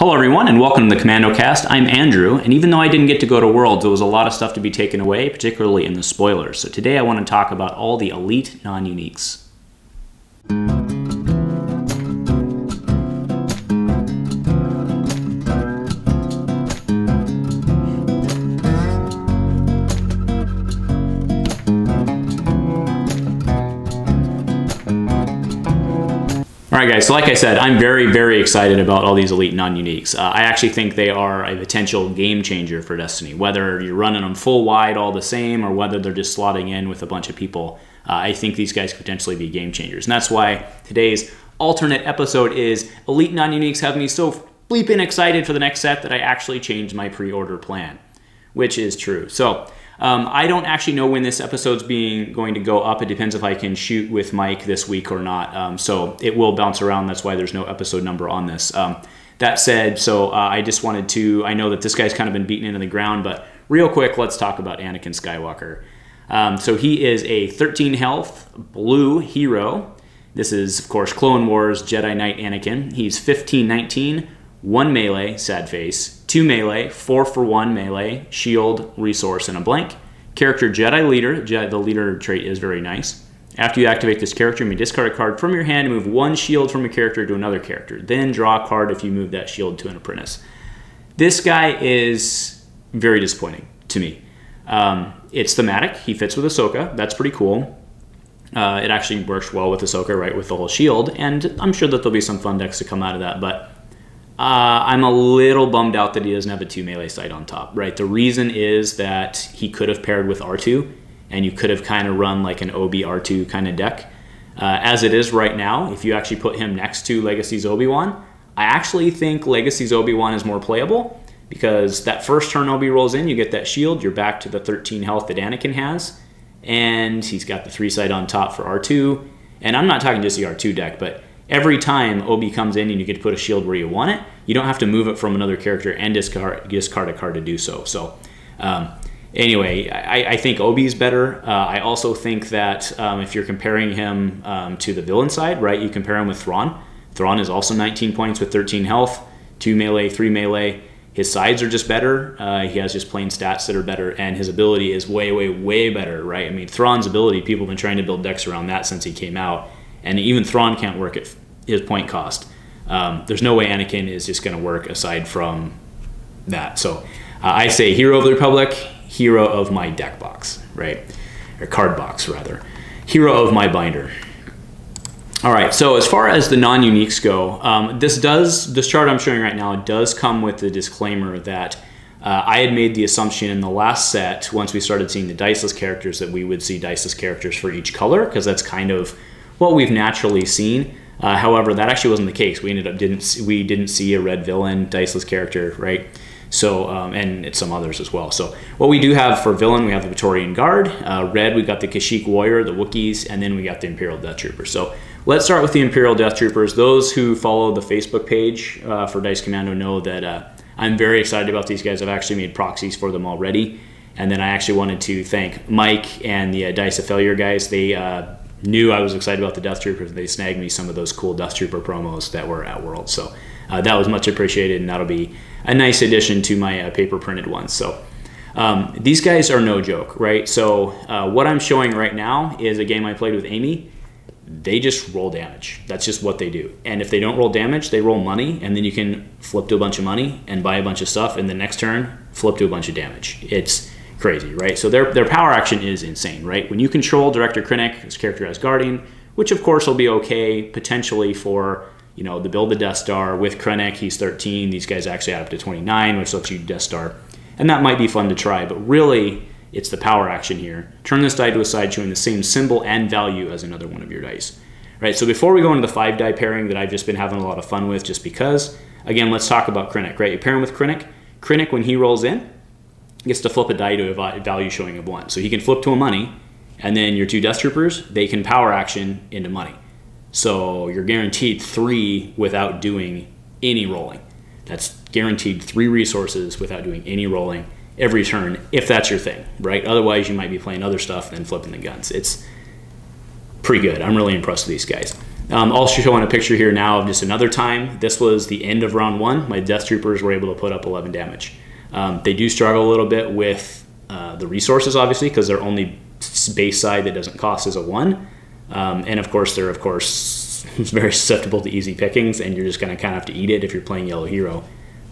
Hello everyone and welcome to the Commando cast. I'm Andrew, and even though I didn't get to go to Worlds, there was a lot of stuff to be taken away, particularly in the spoilers. So today I want to talk about all the elite non-uniques. Alright guys, so like I said, I'm very excited about all these elite non-uniques. I actually think they are a potential game changer for Destiny. Whether you're running them full wide all the same or whether they're just slotting in with a bunch of people, I think these guys could potentially be game changers. And that's why today's alternate episode is elite non-uniques have me so bleeping excited for the next set that I actually changed my pre-order plan, which is true. So I don't actually know when this episode's going to go up. It depends if I can shoot with Mike this week or not. So it will bounce around. That's why there's no episode number on this. That said, I just wanted to, I know that this guy's kind of been beaten into the ground, but real quick, let's talk about Anakin Skywalker. So he is a 13 health blue hero. This is, of course, Clone Wars Jedi Knight Anakin. He's 15-19, 1 melee, sad face, 2 melee, 4 for 1 melee, shield, resource, and a blank. Character Jedi Leader. The leader trait is very nice. After you activate this character, you may discard a card from your hand and move 1 shield from a character to another character. Then draw a card if you move that shield to an apprentice. This guy is very disappointing to me. It's thematic. He fits with Ahsoka. That's pretty cool. It actually works well with Ahsoka, right, with the whole shield. And I'm sure that there'll be some fun decks to come out of that, but I'm a little bummed out that he doesn't have a 2 melee sight on top, right? The reason is that he could have paired with R2, and you could have kind of run like an OB R2 kind of deck. As it is right now, if you actually put him next to Legacy's Obi-Wan, I actually think Legacy's Obi-Wan is more playable, because that first turn Obi rolls in, you get that shield, you're back to the 13 health that Anakin has, and he's got the 3 sight on top for R2, and I'm not talking just the R2 deck, but every time Obi comes in and you get to put a shield where you want it, you don't have to move it from another character and discard a card to do so. So anyway, I think Obi's better. I also think that if you're comparing him to the villain side, right, you compare him with Thrawn. Thrawn is also 19 points with 13 health, 2 melee, 3 melee. His sides are just better. He has just plain stats that are better, and his ability is way better, right? I mean, Thrawn's ability, people have been trying to build decks around that since he came out. And even Thrawn can't work at his point cost. There's no way Anakin is just going to work aside from that. So I say Hero of the Republic, hero of my deck box, right? Or card box, rather. Hero of my binder. All right, so as far as the non-uniques go, this chart I'm showing right now does come with the disclaimer that I had made the assumption in the last set, once we started seeing the diceless characters, that we would see diceless characters for each color, because that's kind of what we've naturally seen. However, that actually wasn't the case. We didn't see a red villain diceless character, right? So and it's some others as well. So what we do have for villain, we have the Praetorian Guard. Red, we got the Kashyyyk Warrior, the Wookiees, and then we got the Imperial Death Troopers. So let's start with the Imperial Death Troopers. Those who follow the Facebook page for Dice Commando know that I'm very excited about these guys. I've actually made proxies for them already. And then I actually wanted to thank Mike and the Dice of Failure guys. They knew I was excited about the Death Troopers. They snagged me some of those cool Death Trooper promos that were at World. So that was much appreciated, and that'll be a nice addition to my paper printed ones. So these guys are no joke, right? So what I'm showing right now is a game I played with Amy. They just roll damage. That's just what they do. And if they don't roll damage, they roll money, and then you can flip to a bunch of money and buy a bunch of stuff, and the next turn, flip to a bunch of damage. It's crazy, right? So their power action is insane, right? When you control Director Krennic, his character as Guardian, which of course will be okay potentially for, you know, the build the Death Star with Krennic. He's 13. These guys actually add up to 29, which lets you Death Star, and that might be fun to try. But really, it's the power action here. Turn this die to a side showing the same symbol and value as another one of your dice, right? So before we go into the 5 die pairing that I've just been having a lot of fun with, just because, again, let's talk about Krennic, right? You pair him with Krennic. Krennic, when he rolls in, gets to flip a die to a value showing of 1. So he can flip to a money, and then your 2 Death Troopers, they can power action into money. So you're guaranteed 3 without doing any rolling. That's guaranteed 3 resources without doing any rolling every turn, if that's your thing, right? Otherwise, you might be playing other stuff and then flipping the guns. It's pretty good. I'm really impressed with these guys. Also showing a picture here now of just another time. This was the end of round 1. My Death Troopers were able to put up 11 damage. They do struggle a little bit with the resources, obviously, because their only base side that doesn't cost is a 1. And of course, they're very susceptible to easy pickings, and you're just going to kind of have to eat it if you're playing Yellow Hero.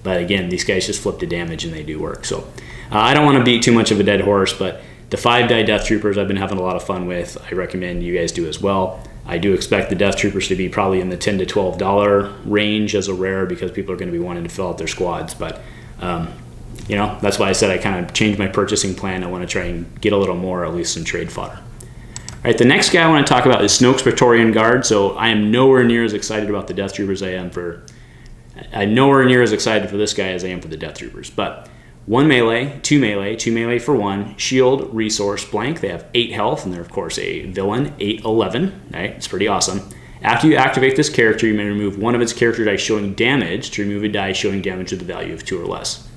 But again, these guys just flip to damage and they do work. So I don't want to beat too much of a dead horse, but the 5-die Death Troopers I've been having a lot of fun with. I recommend you guys do as well. I do expect the Death Troopers to be probably in the $10 to $12 range as a rare, because people are going to be wanting to fill out their squads. But you know, that's why I said I kind of changed my purchasing plan. I want to try and get a little more, at least some trade fodder. All right, the next guy I want to talk about is Snoke's Praetorian Guard. So I am nowhere near as excited about the Death Troopers I'm nowhere near as excited for this guy as I am for the Death Troopers. But 1 melee, 2 melee for 1, shield, resource, blank. They have 8 health, and they're, of course, a villain, 8-11. Right? It's pretty awesome. After you activate this character, you may remove one of its character dice showing damage to remove a die showing damage with the value of 2 or less.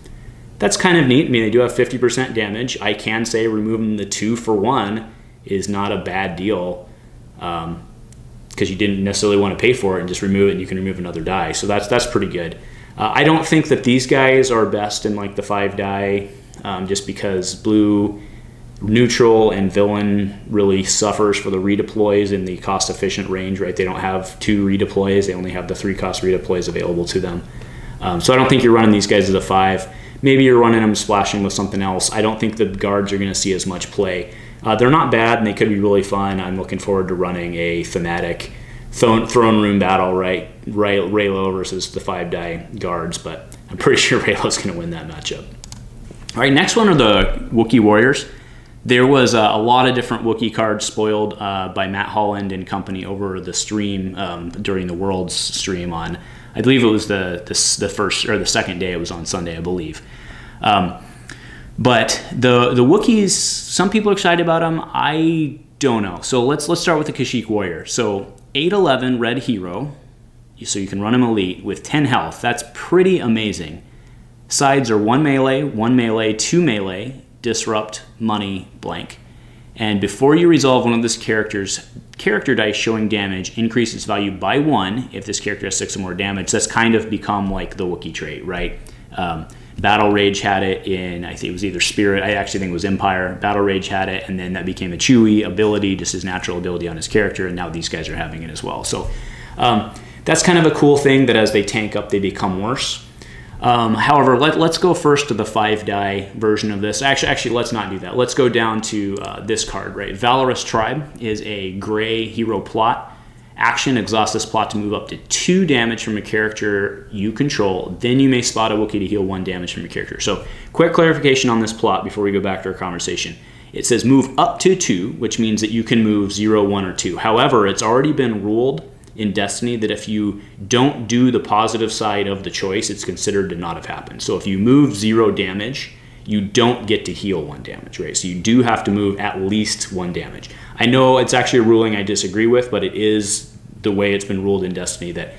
That's kind of neat. I mean, they do have 50% damage. I can say removing the 2 for 1 is not a bad deal, because you didn't necessarily want to pay for it and just remove it, and you can remove another die. So that's pretty good. I don't think that these guys are best in like the 5-die, just because blue, neutral, and villain really suffers for the redeploys in the cost-efficient range, right? They don't have 2 redeploys. They only have the 3-cost redeploys available to them. So I don't think you're running these guys as a 5. Maybe you're running them splashing with something else. I don't think the guards are going to see as much play. They're not bad, and they could be really fun. I'm looking forward to running a thematic throne room battle, right? Raylo versus the 5-die guards, but I'm pretty sure Raylo's going to win that matchup. All right, next one are the Wookie Warriors. There was a lot of different Wookiee cards spoiled by Matt Holland and company over the stream during the Worlds stream on, I believe it was the first or the second day. It was on Sunday, I believe. But the Wookiees, some people are excited about them. I don't know. So let's start with the Kashyyyk Warrior. So 8-11 red hero, so you can run him elite with 10 health. That's pretty amazing. Sides are 1 melee, 2 melee, disrupt, money, blank. And before you resolve one of this character's character dice showing damage, increase its value by 1 if this character has 6 or more damage. That's kind of become like the Wookiee trait, right? Battle Rage had it in, I think it was either Spirit, I actually think it was Empire. Battle Rage had it, and then that became a Chewie ability, just his natural ability on his character, and now these guys are having it as well. So that's kind of a cool thing, that as they tank up, they become worse. However, let's go first to the 5-die version of this. Actually, let's not do that. Let's go down to this card, right? Valorous Tribe is a gray hero plot. Action, exhaust this plot to move up to 2 damage from a character you control. Then you may spot a Wookiee to heal 1 damage from your character. So, quick clarification on this plot before we go back to our conversation. It says move up to 2, which means that you can move 0, 1, or 2. However, it's already been ruled in Destiny that if you don't do the positive side of the choice, it's considered to not have happened. So if you move 0 damage, you don't get to heal 1 damage, right? So you do have to move at least 1 damage. I know it's actually a ruling I disagree with, but it is the way it's been ruled in Destiny, that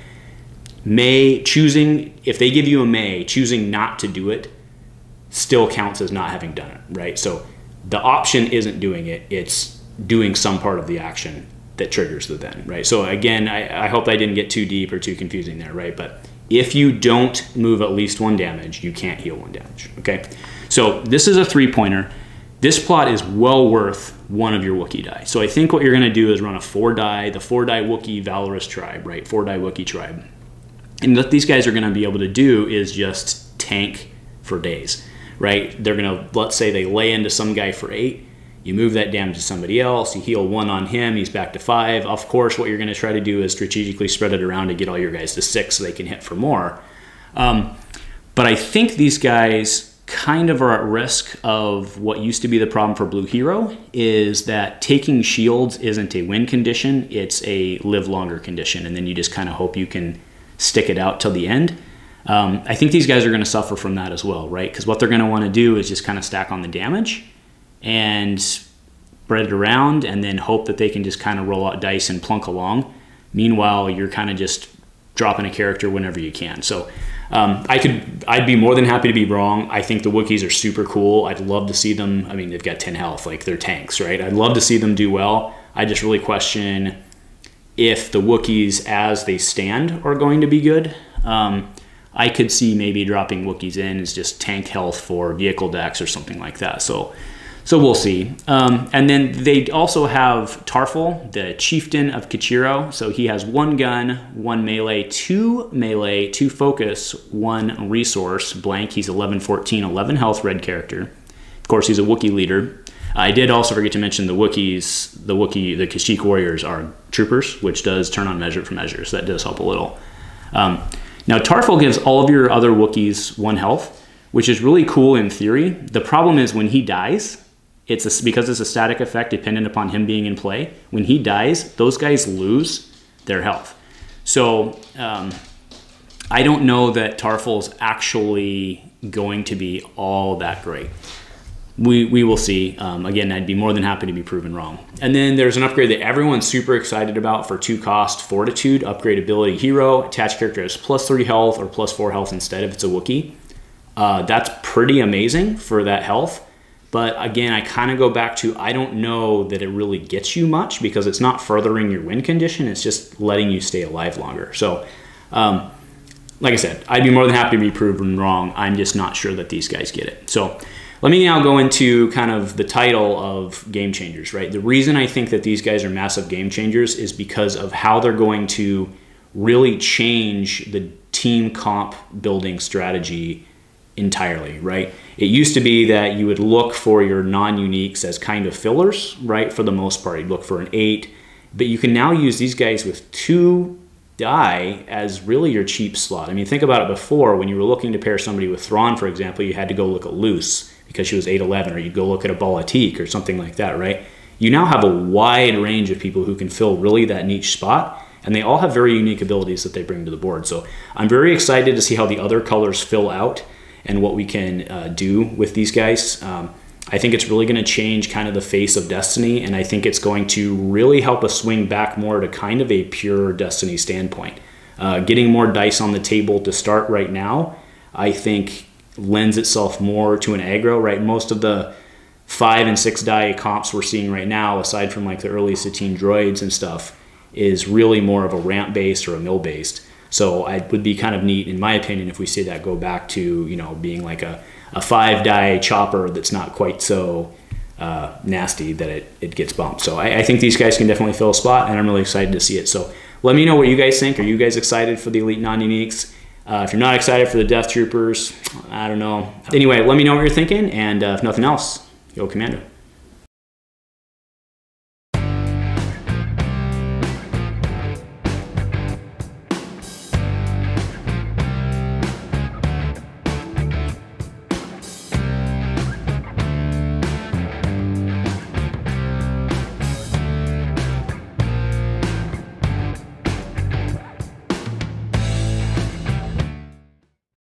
if they give you a May, choosing not to do it still counts as not having done it, right? So the option isn't doing it, it's doing some part of the action that triggers the then, right? So again, I hope I didn't get too deep or too confusing there, right? But if you don't move at least 1 damage, you can't heal 1 damage, okay? So this is a 3-pointer. This plot is well worth 1 of your Wookiee die. So I think what you're gonna do is run a 4-die, the 4-die Wookiee Valorous Tribe, right? 4-die Wookiee Tribe. And what these guys are gonna be able to do is just tank for days, right? They're gonna, let's say they lay into some guy for 8, you move that damage to somebody else, you heal 1 on him, he's back to 5. Of course, what you're gonna try to do is strategically spread it around to get all your guys to 6 so they can hit for more. But I think these guys kind of are at risk of what used to be the problem for Blue Hero, is that taking shields isn't a win condition, it's a live longer condition, and then you just kind of hope you can stick it out till the end. I think these guys are going to suffer from that as well, right? Because what they're going to want to do is just kind of stack on the damage and spread it around, and then hope that they can just kind of roll out dice and plunk along. Meanwhile, you're kind of just dropping a character whenever you can. So I'd be more than happy to be wrong. I think the Wookiees are super cool. I'd love to see them. I mean, they've got 10 health, like they're tanks, right? I'd love to see them do well. I just really question if the Wookiees as they stand are going to be good. I could see maybe dropping Wookiees in as just tank health for vehicle decks or something like that. So we'll see. And then they also have Tarfful, the chieftain of Kichiro. So he has 1 gun, 1 melee, 2 focus, 1 resource, blank. He's 11, 14, 11 health, red character. Of course, he's a Wookiee leader. I did also forget to mention the Wookiees, the Wookie Warriors are troopers, which does turn on measure for measure. So that does help a little. Now, Tarfful gives all of your other Wookiees 1 health, which is really cool in theory. The problem is when he dies, because it's a static effect dependent upon him being in play. When he dies, those guys lose their health. So I don't know that Tarfful's actually going to be all that great. We will see. Again, I'd be more than happy to be proven wrong. And then there's an upgrade that everyone's super excited about for 2 cost, Fortitude, upgrade ability hero, attached character has +3 health or +4 health instead if it's a Wookiee. That's pretty amazing for that health. But again, I kind of go back to, I don't know that it really gets you much because it's not furthering your win condition. It's just letting you stay alive longer. So like I said, I'd be more than happy to be proven wrong. I'm just not sure that these guys get it. So let me now go into kind of the title of game changers, right? The reason I think that these guys are massive game changers is because of how they're going to really change the team comp building strategy entirely, right? It used to be that you would look for your non-uniques as kind of fillers, right? For the most part, you'd look for an 8, but you can now use these guys with 2 die as really your cheap slot. I mean, think about it before when you were looking to pair somebody with Thrawn, for example, you had to go look at Luce because she was 8'11", or you'd go look at a Balatik or something like that, right? You now have a wide range of people who can fill really that niche spot, and they all have very unique abilities that they bring to the board. So I'm very excited to see how the other colors fill out and what we can do with these guys. I think it's really going to change kind of the face of Destiny, and I think it's going to really help us swing back more to kind of a pure Destiny standpoint. Getting more dice on the table to start right now, I think lends itself more to an aggro, right? Most of the 5 and 6 die comps we're seeing right now, aside from like the early Satine droids and stuff, is really more of a ramp based or a mill based. So it would be kind of neat, in my opinion, if we see that go back to, you know, being like a 5 die chopper that's not quite so nasty that it gets bumped. So I think these guys can definitely fill a spot, and I'm really excited to see it. So let me know what you guys think. Are you guys excited for the Elite Non-Uniques? If you're not excited for the Death Troopers, I don't know. Anyway, let me know what you're thinking, and if nothing else, go Commando.